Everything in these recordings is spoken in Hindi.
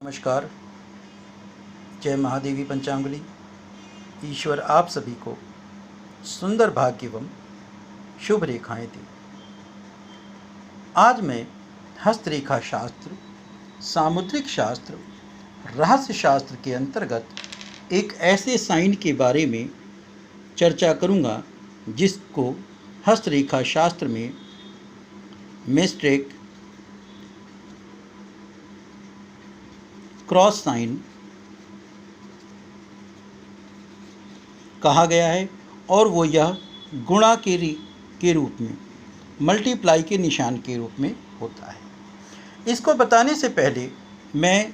नमस्कार। जय महादेवी पंचांगुली। ईश्वर आप सभी को सुंदर भाग्य एवं शुभ रेखाएं दी। आज मैं हस्तरेखा शास्त्र, सामुद्रिक शास्त्र, रहस्य शास्त्र के अंतर्गत एक ऐसे साइन के बारे में चर्चा करूंगा जिसको हस्तरेखा शास्त्र में मिस्टेक क्रॉस साइन कहा गया है और वो यह गुणा के रूप में, मल्टीप्लाई के निशान के रूप में होता है। इसको बताने से पहले मैं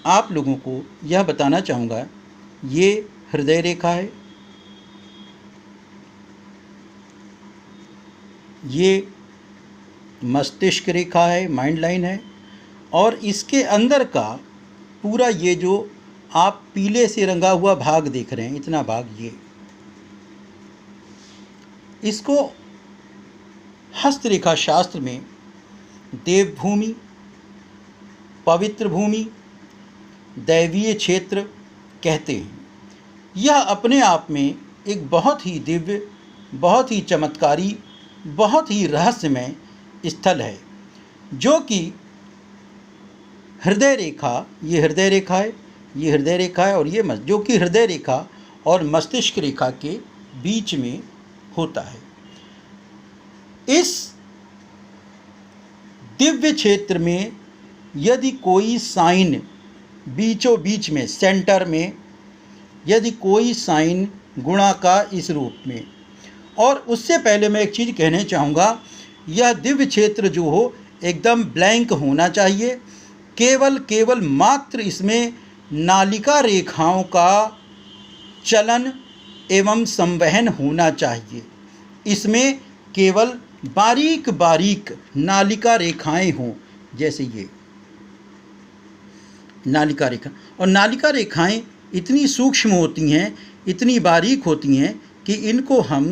आप लोगों को यह बताना चाहूँगा, ये हृदय रेखा है, ये मस्तिष्क रेखा है, माइंड लाइन है, और इसके अंदर का पूरा ये जो आप पीले से रंगा हुआ भाग देख रहे हैं, इतना भाग, ये इसको हस्तरेखा शास्त्र में देवभूमि, पवित्र भूमि, दैवीय क्षेत्र कहते हैं। यह अपने आप में एक बहुत ही दिव्य, बहुत ही चमत्कारी, बहुत ही रहस्यमय स्थल है, जो कि हृदय रेखा, ये हृदय रेखा है, ये हृदय रेखा है, और ये जो कि हृदय रेखा और मस्तिष्क रेखा के बीच में होता है। इस दिव्य क्षेत्र में यदि कोई साइन बीचों बीच में, सेंटर में यदि कोई साइन गुणा का इस रूप में, और उससे पहले मैं एक चीज़ कहना चाहूँगा, यह दिव्य क्षेत्र जो हो एकदम ब्लैंक होना चाहिए। केवल मात्र इसमें नालिका रेखाओं का चलन एवं संवहन होना चाहिए। इसमें केवल बारीक बारीक नालिका रेखाएं हों, जैसे ये नालिका रेखा, और नालिका रेखाएं इतनी सूक्ष्म होती हैं, इतनी बारीक होती हैं कि इनको हम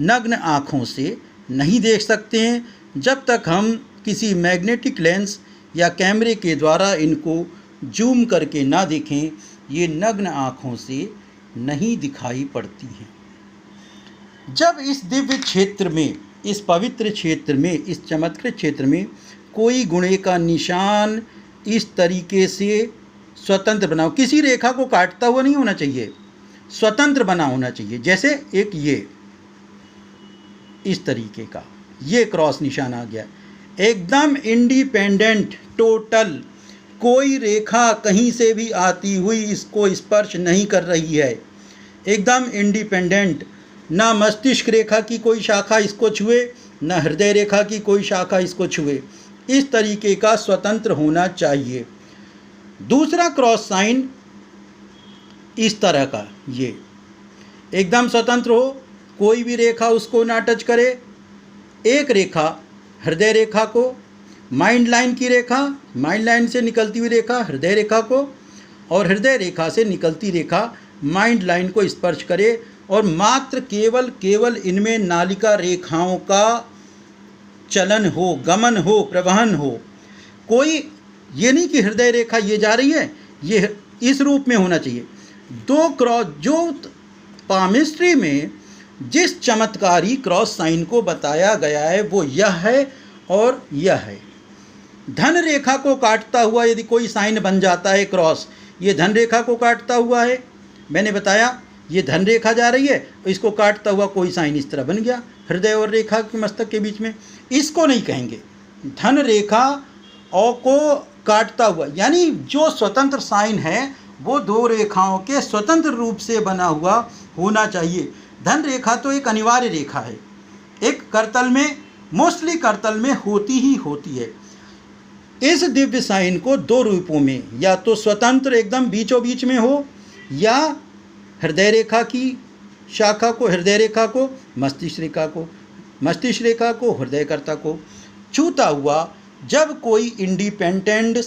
नग्न आँखों से नहीं देख सकते हैं, जब तक हम किसी मैग्नेटिक लेंस या कैमरे के द्वारा इनको जूम करके ना देखें। ये नग्न आँखों से नहीं दिखाई पड़ती हैं। जब इस दिव्य क्षेत्र में, इस पवित्र क्षेत्र में, इस चमत्कृत क्षेत्र में कोई गुणे का निशान इस तरीके से स्वतंत्र बना हो, किसी रेखा को काटता हुआ नहीं होना चाहिए, स्वतंत्र बना होना चाहिए। जैसे एक ये इस तरीके का ये क्रॉस निशान आ गया, एकदम इंडिपेंडेंट, टोटल, कोई रेखा कहीं से भी आती हुई इसको स्पर्श नहीं कर रही है, एकदम इंडिपेंडेंट। ना मस्तिष्क रेखा की कोई शाखा इसको छुए, ना हृदय रेखा की कोई शाखा इसको छुए, इस तरीके का स्वतंत्र होना चाहिए। दूसरा क्रॉस साइन इस तरह का, ये एकदम स्वतंत्र हो, कोई भी रेखा उसको ना टच करे। एक रेखा हृदय रेखा को, माइंड लाइन की रेखा, माइंड लाइन से निकलती हुई रेखा हृदय रेखा को, और हृदय रेखा से निकलती रेखा माइंड लाइन को स्पर्श करे, और मात्र केवल इनमें नालिका रेखाओं का चलन हो, गमन हो, प्रवहन हो। कोई ये नहीं कि हृदय रेखा ये जा रही है, ये इस रूप में होना चाहिए। दो क्रॉस, जो पामिस्ट्री में जिस चमत्कारी क्रॉस साइन को बताया गया है वो यह है और यह है। धन रेखा को काटता हुआ यदि कोई साइन बन जाता है क्रॉस, ये धन रेखा को काटता हुआ है, मैंने बताया ये धन रेखा जा रही है, इसको काटता हुआ कोई साइन इस तरह बन गया हृदय और रेखा के मस्तक के बीच में, इसको नहीं कहेंगे। धन रेखा और को काटता हुआ, यानी जो स्वतंत्र साइन है वो दो रेखाओं के स्वतंत्र रूप से बना हुआ होना चाहिए। धन रेखा तो एक अनिवार्य रेखा है, एक करतल में, मोस्टली करतल में होती ही होती है। इस दिव्य साइन को दो रूपों में, या तो स्वतंत्र एकदम बीचों बीच में हो, या हृदय रेखा की शाखा को, हृदय रेखा को मस्तिष्क रेखा को, मस्तिष्क रेखा को हृदयकर्ता को छूता हुआ जब कोई इंडिपेंडेंट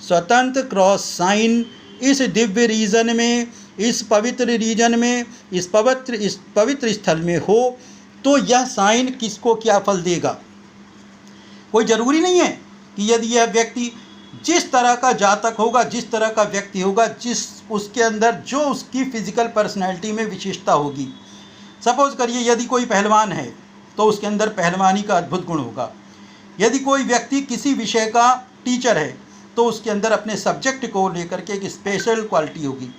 स्वतंत्र क्रॉस साइन इस दिव्य रीजन में, इस पवित्र रीजन में, इस पवित्र स्थल में हो, तो यह साइन किसको क्या फल देगा। कोई ज़रूरी नहीं है कि यदि यह व्यक्ति जिस तरह का जातक होगा, जिस तरह का व्यक्ति होगा, जिस उसके अंदर जो उसकी फिजिकल पर्सनैलिटी में विशेषता होगी। सपोज करिए यदि कोई पहलवान है तो उसके अंदर पहलवानी का अद्भुत गुण होगा। यदि कोई व्यक्ति किसी विषय का टीचर है तो उसके अंदर अपने सब्जेक्ट को लेकर के एक स्पेशल क्वालिटी होगी।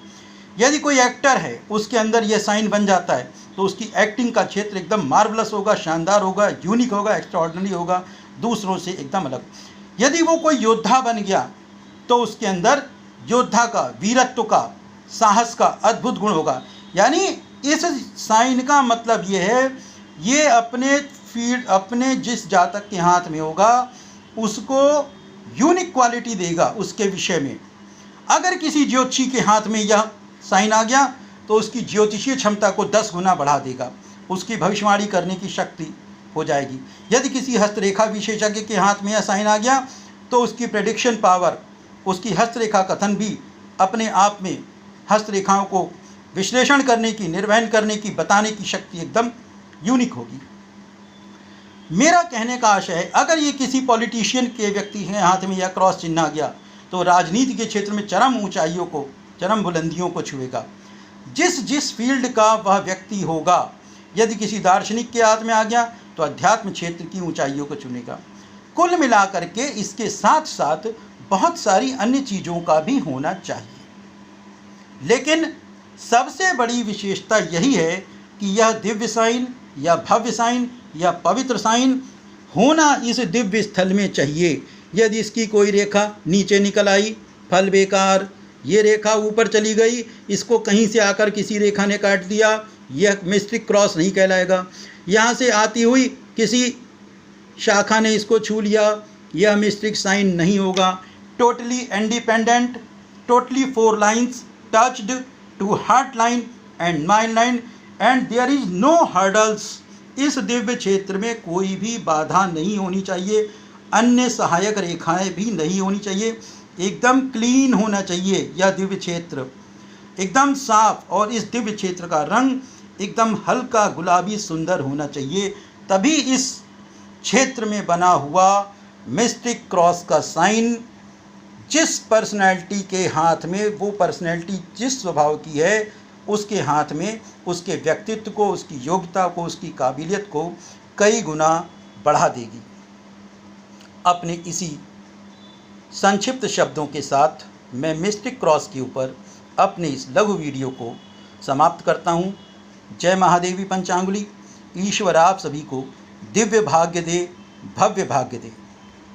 यदि कोई एक्टर है उसके अंदर यह साइन बन जाता है तो उसकी एक्टिंग का क्षेत्र एकदम मार्वलस होगा, शानदार होगा, यूनिक होगा, एक्स्ट्राऑर्डिनरी होगा, दूसरों से एकदम अलग। यदि वो कोई योद्धा बन गया तो उसके अंदर योद्धा का, वीरत्व का, साहस का अद्भुत गुण होगा। यानी इस साइन का मतलब ये है, ये अपने जिस जातक के हाथ में होगा उसको यूनिक क्वालिटी देगा उसके विषय में। अगर किसी ज्योतिषी के हाथ में यह साइन आ गया तो उसकी ज्योतिषीय क्षमता को 10 गुना बढ़ा देगा, उसकी भविष्यवाणी करने की शक्ति हो जाएगी। यदि किसी हस्तरेखा विशेषज्ञ के हाथ में यह साइन आ गया तो उसकी प्रेडिक्शन पावर, उसकी हस्तरेखा कथन भी अपने आप में हस्तरेखाओं को विश्लेषण करने की, निर्वहन करने की, बताने की शक्ति एकदम यूनिक होगी। मेरा कहने का आशय है, अगर ये किसी पॉलिटिशियन के व्यक्ति के हाथ में यह क्रॉस चिन्ह आ गया तो राजनीति के क्षेत्र में चरम ऊंचाइयों को, चरम बुलंदियों को छुएगा। जिस फील्ड का वह व्यक्ति होगा, यदि किसी दार्शनिक के हाथ में आ गया तो अध्यात्म क्षेत्र की ऊंचाइयों को चुनेगा। कुल मिलाकर के इसके साथ साथ बहुत सारी अन्य चीज़ों का भी होना चाहिए, लेकिन सबसे बड़ी विशेषता यही है कि यह दिव्य साइन या भव्य साइन या पवित्र साइन होना इस दिव्य स्थल में चाहिए। यदि इसकी कोई रेखा नीचे निकल आई, फल बेकार, ये रेखा ऊपर चली गई, इसको कहीं से आकर किसी रेखा ने काट दिया, यह मिस्टिक क्रॉस नहीं कहलाएगा। यहाँ से आती हुई किसी शाखा ने इसको छू लिया, यह मिस्टिक साइन नहीं होगा। Totally independent, totally 4 lines touched to heart line and mind line and there is no hurdles. इस दिव्य क्षेत्र में कोई भी बाधा नहीं होनी चाहिए, अन्य सहायक रेखाएं भी नहीं होनी चाहिए। एकदम क्लीन होना चाहिए यह दिव्य क्षेत्र, एकदम साफ, और इस दिव्य क्षेत्र का रंग एकदम हल्का गुलाबी सुंदर होना चाहिए। तभी इस क्षेत्र में बना हुआ मिस्टिक क्रॉस का साइन जिस पर्सनैलिटी के हाथ में, वो पर्सनैलिटी जिस स्वभाव की है, उसके हाथ में उसके व्यक्तित्व को, उसकी योग्यता को, उसकी काबिलियत को कई गुना बढ़ा देगी। अपने इसी संक्षिप्त शब्दों के साथ मैं मिस्टिक क्रॉस के ऊपर अपने इस लघु वीडियो को समाप्त करता हूँ। जय महादेवी पंचांगुली। ईश्वर आप सभी को दिव्य भाग्य दे, भव्य भाग्य दे।